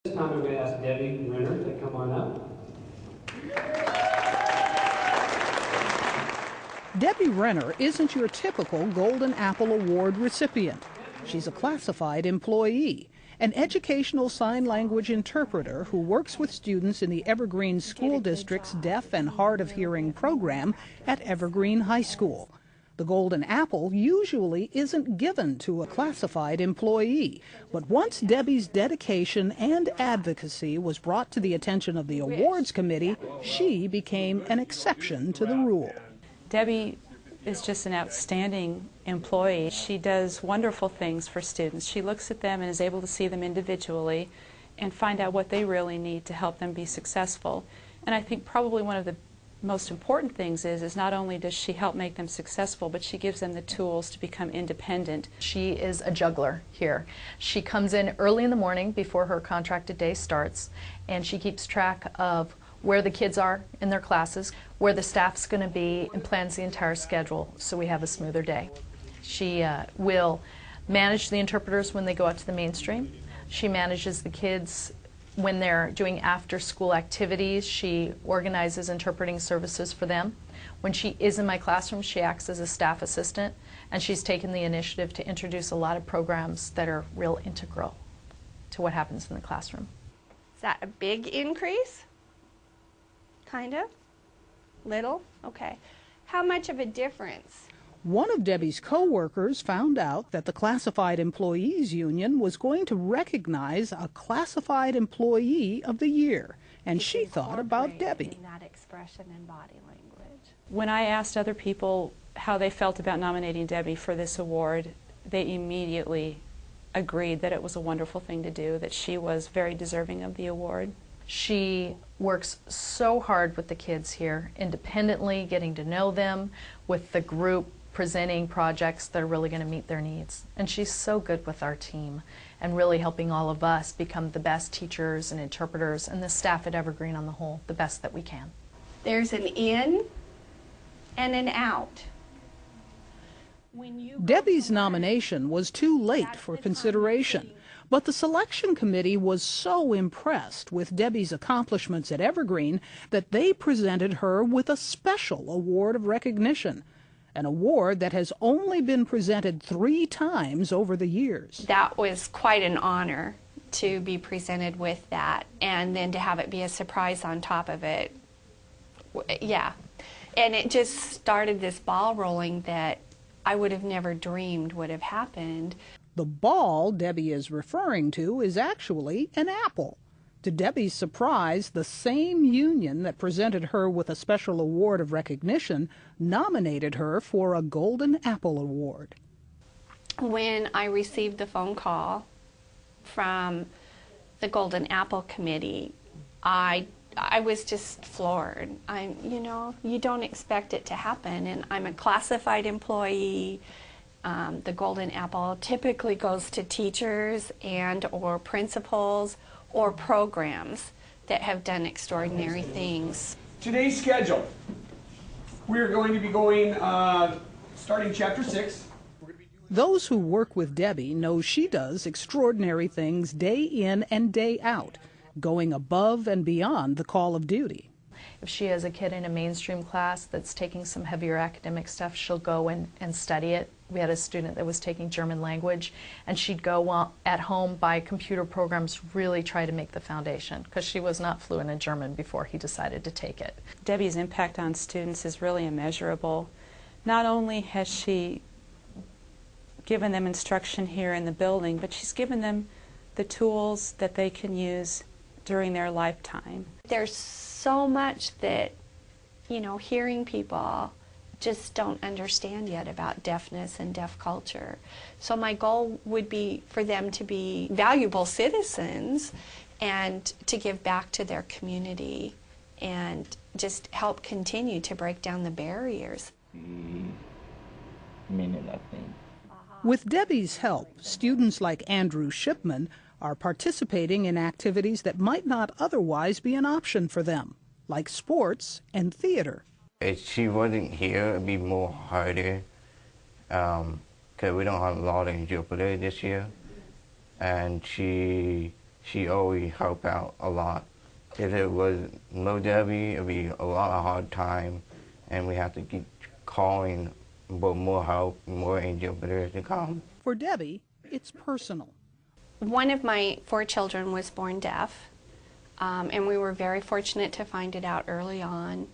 This time I'm going to ask Debbie Renner to come on up. Debbie Renner isn't your typical Golden Apple Award recipient. She's a classified employee, an educational sign language interpreter who works with students in the Evergreen School District's Deaf and Hard of Hearing program at Evergreen High School. The Golden Apple usually isn't given to a classified employee, but once Debbie's dedication and advocacy was brought to the attention of the awards committee, she became an exception to the rule. Debbie is just an outstanding employee. She does wonderful things for students. She looks at them and is able to see them individually and find out what they really need to help them be successful. And I think probably one of the most important things is not only does she help make them successful, but she gives them the tools to become independent. She is a juggler here. She comes in early in the morning before her contracted day starts, and she keeps track of where the kids are in their classes, where the staff's going to be, and plans the entire schedule so we have a smoother day. She will manage the interpreters when they go out to the mainstream. She manages the kids when they're doing after-school activities. She organizes interpreting services for them. When she is in my classroom, she acts as a staff assistant, and she's taken the initiative to introduce a lot of programs that are real integral to what happens in the classroom. Is that a big increase? Kind of? Little? Okay. How much of a difference? One of Debbie's co-workers found out that the Classified Employees Union was going to recognize a Classified Employee of the Year, and she thought about Debbie. That expression in body language. When I asked other people how they felt about nominating Debbie for this award, they immediately agreed that it was a wonderful thing to do, that she was very deserving of the award. She works so hard with the kids here, independently, getting to know them, with the group, presenting projects that are really going to meet their needs. And she's so good with our team and really helping all of us become the best teachers and interpreters, and the staff at Evergreen on the whole, the best that we can. There's an in and an out. Debbie's nomination was too late for consideration, but the selection committee was so impressed with Debbie's accomplishments at Evergreen that they presented her with a special award of recognition, an award that has only been presented 3 times over the years. That was quite an honor to be presented with that, and then to have it be a surprise on top of it. Yeah. And it just started this ball rolling that I would have never dreamed would have happened. The ball Debbie is referring to is actually an apple. To Debbie's surprise, the same union that presented her with a special award of recognition nominated her for a Golden Apple Award. When I received the phone call from the Golden Apple Committee, I was just floored. You don't expect it to happen, and I'm a classified employee. The Golden Apple typically goes to teachers and or principals or programs that have done extraordinary things. Today's schedule. We're going to be going, starting chapter 6. Those who work with Debbie know she does extraordinary things day in and day out, going above and beyond the call of duty. If she has a kid in a mainstream class that's taking some heavier academic stuff, she'll go and study it. We had a student that was taking German language, and she'd go at home buy computer programs, really try to make the foundation, because she was not fluent in German before he decided to take it. Debbie's impact on students is really immeasurable. Not only has she given them instruction here in the building, but she's given them the tools that they can use during their lifetime. There's so much that, hearing people just don't understand yet about deafness and deaf culture. So my goal would be for them to be valuable citizens and to give back to their community and just help continue to break down the barriers. With Debbie's help, students like Andrew Shipman are participating in activities that might not otherwise be an option for them, like sports and theater. If she wasn't here, it'd be more harder, because we don't have a lot of interpreters this year. And she she always helped out a lot. If it was no Debbie, it'd be a lot of hard time, and we have to keep calling for more help, more interpreters to come. For Debbie, it's personal. One of my 4 children was born deaf, and we were very fortunate to find it out early on.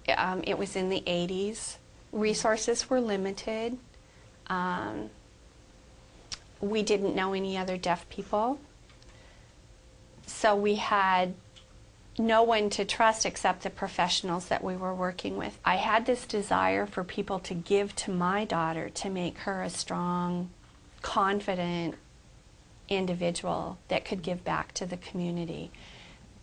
It was in the 80s. Resources were limited. We didn't know any other deaf people. So we had no one to trust except the professionals that we were working with. I had this desire for people to give to my daughter to make her a strong, confident individual that could give back to the community.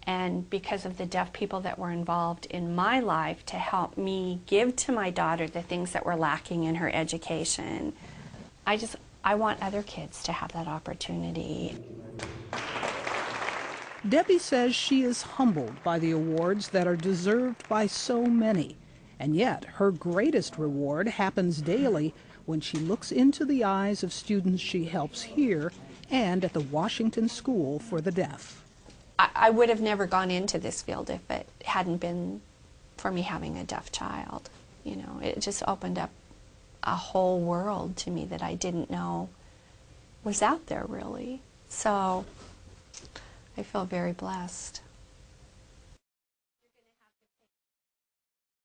And because of the deaf people that were involved in my life to help me give to my daughter the things that were lacking in her education, I want other kids to have that opportunity. Debbie says she is humbled by the awards that are deserved by so many. And yet, her greatest reward happens daily when she looks into the eyes of students she helps here and at the Washington School for the Deaf. I would have never gone into this field if it hadn't been for me having a deaf child. You know, it just opened up a whole world to me that I didn't know was out there, really. So I feel very blessed.